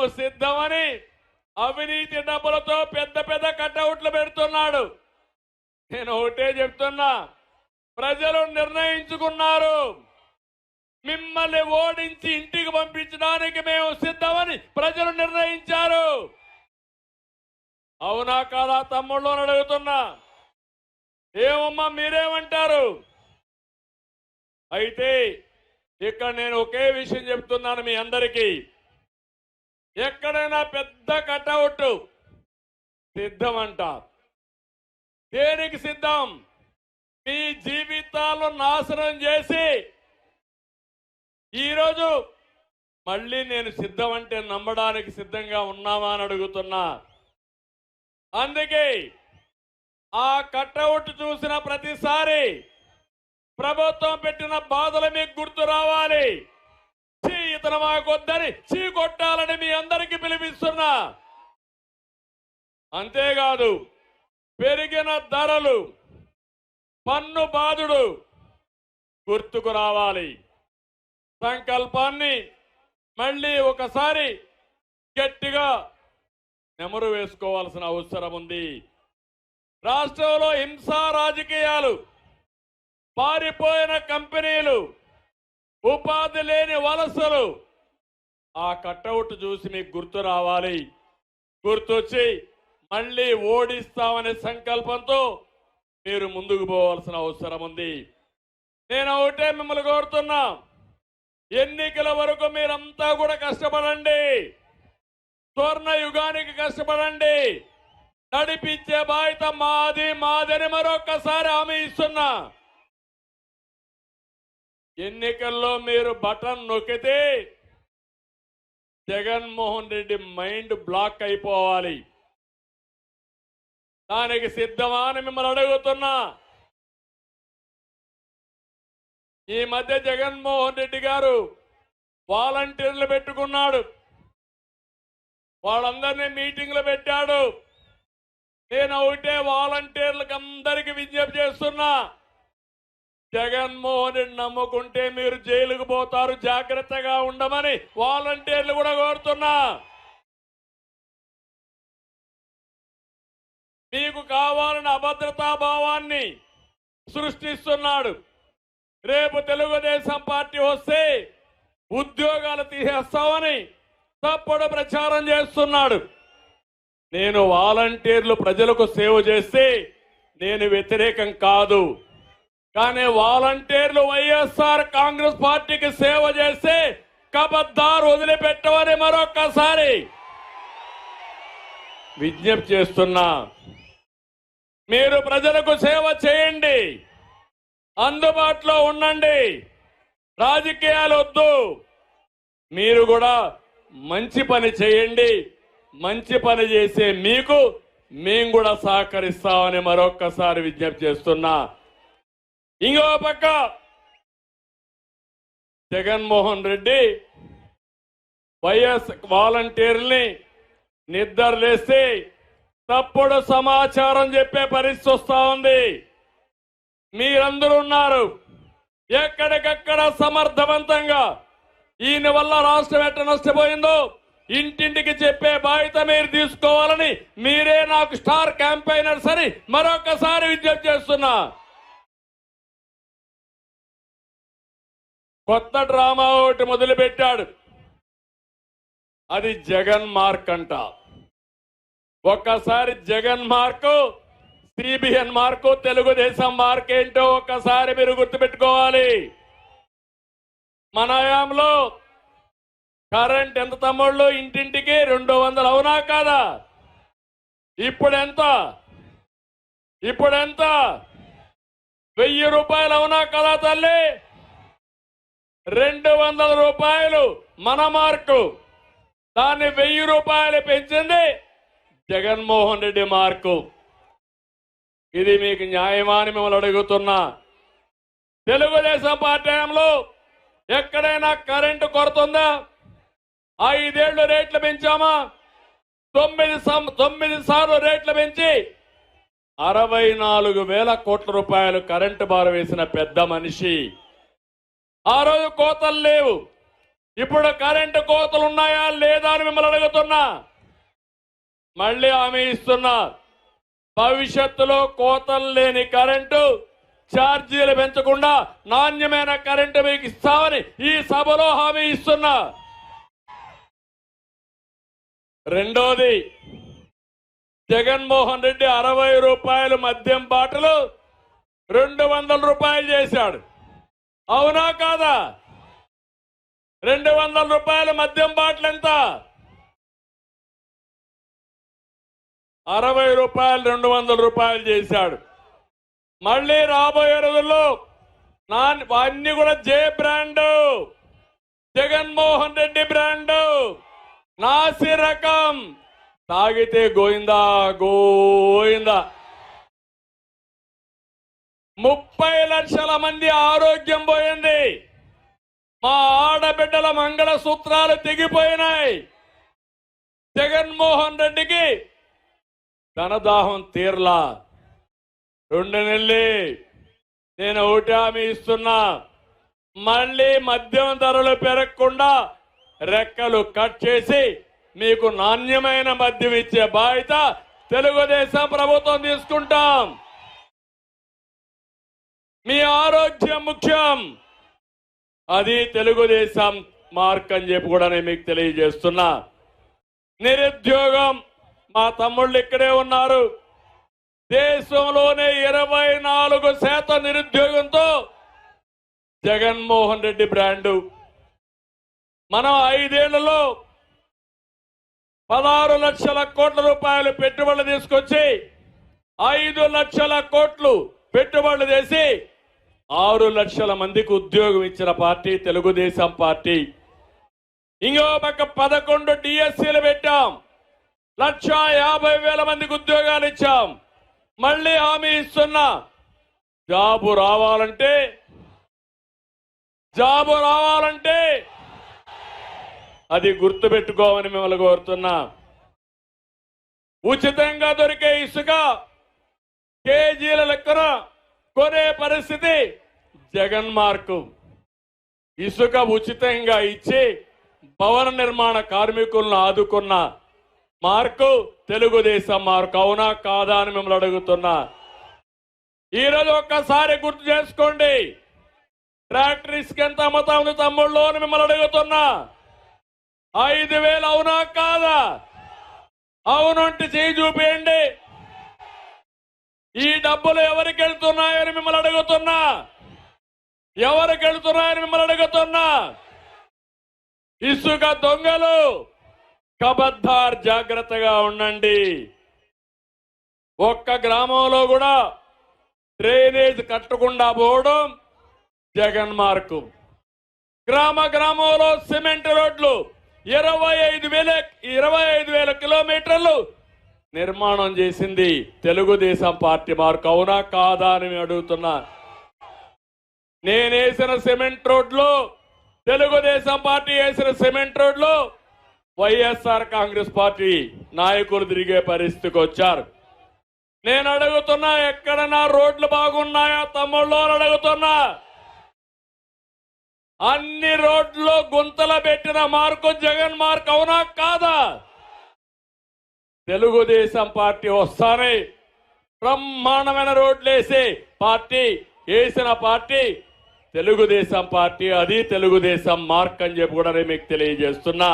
మేము సిద్ధమని అవినీతి డబ్బులతో పెద్ద పెద్ద కటౌట్లు పెడుతున్నాడు. నేను ఒకటే చెప్తున్నా, ప్రజలు నిర్ణయించుకున్నారు. మిమ్మల్ని ఓడించి ఇంటికి పంపించడానికి మేము సిద్ధమని ప్రజలు నిర్ణయించారు. అవునా కాదా తమ్ముళ్ళు అని అడుగుతున్నా. ఏమమ్మా మీరేమంటారు? అయితే ఇక్కడ నేను ఒకే విషయం చెప్తున్నాను మీ అందరికీ. ఎక్కడైనా పెద్ద కటౌట్ సిద్ధం అంటారు. దేనికి సిద్ధం? మీ జీవితాలను నాశనం చేసి ఈరోజు మళ్ళీ నేను సిద్ధం అంటే నమ్మడానికి సిద్ధంగా ఉన్నామా అని అడుగుతున్నా. అందుకే ఆ కటౌట్ చూసిన ప్రతిసారి ప్రభుత్వం పెట్టిన బాధలు మీకు గుర్తు రావాలి. ఇతను మాకొద్దని చీ కొట్టాలని మీ అందరికీ పిలిపిస్తున్నా. అంతేకాదు పెరిగిన ధరలు, పన్ను బాధుడు గుర్తుకు రావాలి. సంకల్పాన్ని మళ్ళీ ఒకసారి గట్టిగా నెమరు వేసుకోవాల్సిన అవసరం ఉంది. రాష్ట్రంలో హింసా రాజకీయాలు, పారిపోయిన కంపెనీలు, ఉపాధి లేని వలసలు, ఆ కటౌట్ చూసి మీకు గుర్తు రావాలి. గుర్తొచ్చి మళ్ళీ ఓడిస్తామనే సంకల్పంతో మీరు ముందుకు పోవాల్సిన అవసరం ఉంది. నేను ఒకటే మిమ్మల్ని కోరుతున్నా, ఎన్నికల వరకు మీరంతా కూడా కష్టపడండి. స్వర్ణ యుగానికి కష్టపడండి. నడిపించే బాధ్యత మాదని మరొకసారి హామీ ఇస్తున్నా. ఎన్నికల్లో మీరు బటన్ నొక్కితే జగన్మోహన్ రెడ్డి మైండ్ బ్లాక్ అయిపోవాలి. దానికి సిద్ధమా అని మిమ్మల్ని అడుగుతున్నా. ఈ మధ్య జగన్మోహన్ రెడ్డి గారు వాలంటీర్లు పెట్టుకున్నాడు. వాళ్ళందరినీ మీటింగ్లు పెట్టాడు. నేను ఒకటే వాలంటీర్లకు అందరికీ విజ్ఞప్తి చేస్తున్నా, జగన్మోహన్ రెడ్డి నమ్ముకుంటే మీరు జైలుకు పోతారు, జాగ్రత్తగా ఉండమని వాలంటీర్లు కూడా కోరుతున్నా. మీకు కావాలని అభద్రతా భావాన్ని సృష్టిస్తున్నాడు. రేపు తెలుగుదేశం పార్టీ వస్తే ఉద్యోగాలు తీసేస్తామని తప్పుడు ప్రచారం చేస్తున్నాడు. నేను వాలంటీర్లు ప్రజలకు సేవ చేస్తే నేను వ్యతిరేకం కాదు. కానీ వాలంటీర్లు వైఎస్ఆర్ కాంగ్రెస్ పార్టీకి సేవ చేస్తే కబద్దారు వదిలిపెట్టమని మరొక్కసారి విజ్ఞప్తి చేస్తున్నా. మీరు ప్రజలకు సేవ చేయండి, అందుబాటులో ఉండండి, రాజకీయాలు వద్దు. మీరు కూడా మంచి పని చేయండి. మంచి పని చేసే మీకు మేము కూడా సహకరిస్తామని మరొక్కసారి విజ్ఞప్తి చేస్తున్నా. ఇంకో పక్క జగన్మోహన్ రెడ్డి వైఎస్ వాలంటీర్ని నిద్రలేస్తే తప్పుడు సమాచారం చెప్పే పరిస్థితి వస్తా ఉంది. మీరందరూ ఉన్నారు. ఎక్కడికక్కడ సమర్థవంతంగా ఈయన వల్ల రాష్ట్రం ఎట్ట నష్టపోయిందో ఇంటింటికి చెప్పే బాధ్యత మీరు తీసుకోవాలని మీరే నాకు స్టార్ క్యాంపెయినర్స్ అని మరొకసారి విజ్ఞప్తి చేస్తున్నా. కొత్త డ్రామా ఒకటి మొదలుపెట్టాడు. అది జగన్ మార్క్ అంట. ఒక్కసారి Jagan mark, CBN mark, Telugu Desam mark ఏంటో ఒక్కసారి మీరు గుర్తుపెట్టుకోవాలి. మన హయాంలో కరెంట్ ఎంత తమ్ముళ్ళు? ఇంటింటికి 200 అవునా కాదా? ఇప్పుడెంత? 1000 రూపాయలు అవునా కదా తల్లి? 200 రూపాయలు మన మార్కు. దాన్ని 1000 రూపాయలు పెంచింది జగన్మోహన్ రెడ్డి మార్కు. ఇది మీకు న్యాయమా అని మిమ్మల్ని అడుగుతున్నా. తెలుగుదేశం పార్టీలో ఎక్కడైనా కరెంటు కొరత ఉందా? 5 ఏళ్లు రేట్లు పెంచామా? 9 సార్లు రేట్లు పెంచి 64,000 కోట్ల రూపాయలు కరెంటు బారు వేసిన పెద్ద మనిషి. ఆ రోజు కోతలు లేవు. ఇప్పుడు కరెంటు కోతలు ఉన్నాయా లేదా అని మిమ్మల్ని అడుగుతున్నా. మళ్ళీ హామీ ఇస్తున్నా, భవిష్యత్తులో కోతలు లేని కరెంటు, ఛార్జీలు పెంచకుండా నాణ్యమైన కరెంటు మీకు ఇస్తామని ఈ సభలో హామీ ఇస్తున్నా. రెండోది, జగన్మోహన్ రెడ్డి 60 రూపాయలు మద్యం బాటలు 200 రూపాయలు చేశాడు. అవునా కాదా? 200 రూపాయల మద్యం బాటలు ఎంత? 60 రూపాయలు 200 రూపాయలు చేశాడు. మళ్ళీ రాబోయే రోజుల్లో అన్ని కూడా జే బ్రాండ్, జగన్మోహన్ రెడ్డి బ్రాండ్, నాసి రకం తాగితే గోయిందా గోయిందా. 30 లక్షల మంది ఆరోగ్యం పోయింది. మా ఆడబిడ్డల మంగళ సూత్రాలు తెగిపోయినాయి. జగన్మోహన్ రెడ్డికి ధనదాహం తీర్లా. 2 నెలలే నేను ఒకటి హామీ ఇస్తున్నా, మళ్ళీ మద్యం ధరలు పెరగకుండా రెక్కలు కట్ చేసి మీకు నాణ్యమైన మద్యం ఇచ్చే బాధ్యత తెలుగుదేశం ప్రభుత్వం తీసుకుంటాం. మీ ఆరోగ్యం ముఖ్యం, అది తెలుగుదేశం మార్క్ అని చెప్పి కూడా నేను మీకు తెలియజేస్తున్నా. నిరుద్యోగం, మా తమ్ముళ్ళు ఇక్కడే ఉన్నారు. దేశంలోనే 24% నిరుద్యోగంతో జగన్మోహన్ రెడ్డి బ్రాండు. మనం 5 ఏళ్లలో 16 లక్షల కోట్ల రూపాయలు పెట్టుబడులు తీసుకొచ్చి 5 లక్షల కోట్లు పెట్టుబడులు చేసి 6 లక్షల మందికి ఉద్యోగం ఇచ్చిన పార్టీ తెలుగుదేశం పార్టీ. ఇంకో పక్క 11 డిఎస్సీలు పెట్టాం, 1,50,000 మందికి ఉద్యోగాలు ఇచ్చాం. మళ్ళీ హామీ ఇస్తున్నా, జాబు రావాలంటే అది గుర్తుపెట్టుకోమని మిమ్మల్ని కోరుతున్నా. ఉచితంగా దొరికే ఇసుక కేజీల లెక్కన కొనే పరిస్థితి జగన్ మార్కు. ఇసుక ఉచితంగా ఇచ్చి భవన నిర్మాణ కార్మికులను ఆదుకున్న మార్కు తెలుగుదేశం మార్కు. అవునా కాదా అని మిమ్మల్ని అడుగుతున్నా. ఈరోజు ఒక్కసారి గుర్తు చేసుకోండి, ట్రాక్టర్ ఇసుక ఎంత అమ్ముతా ఉంది తమ్ముళ్ళు అని మిమ్మల్ని అడుగుతున్నా. 5,000 అవునా కాదా? అవునంటే చేయి చూపేయండి. ఈ డబ్బులు ఎవరికి వెళ్తున్నాయని మిమ్మల్ని అడుగుతున్నా. ఎవరికి వెళ్తున్నాయని మిమ్మల్ని అడుగుతున్నా. ఇసుక దొంగలు, కబద్దార్, జాగ్రత్తగా ఉండండి. ఒక్క గ్రామంలో కూడా డ్రైనేజ్ కట్టకుండా పోవడం జగన్ మార్కు. గ్రామంలో సిమెంట్ రోడ్లు 25,000 కిలోమీటర్లు నిర్మాణం చేసింది తెలుగుదేశం పార్టీ మార్కు. అవునా కాదా అని అడుగుతున్నా. నేనేసిన సిమెంట్ రోడ్లు, తెలుగుదేశం పార్టీ వేసిన సిమెంట్ రోడ్లు వైఎస్ఆర్ కాంగ్రెస్ పార్టీ నాయకులు తిరిగే పరిస్థితికి వచ్చారు. నేను అడుగుతున్నా, ఎక్కడన్నా రోడ్లు బాగున్నాయా తమ్ముళ్ళు అని అడుగుతున్నా. అన్ని రోడ్లు గుంతలు పెట్టిన మార్కు జగన్ మార్కు. అవునా కాదా? తెలుగుదేశం పార్టీ వస్తానే బ్రహ్మాండమైన రోడ్లు వేసిన పార్టీ తెలుగుదేశం పార్టీ. అది తెలుగుదేశం మార్క్ అని చెప్పి కూడా నేను మీకు తెలియజేస్తున్నా.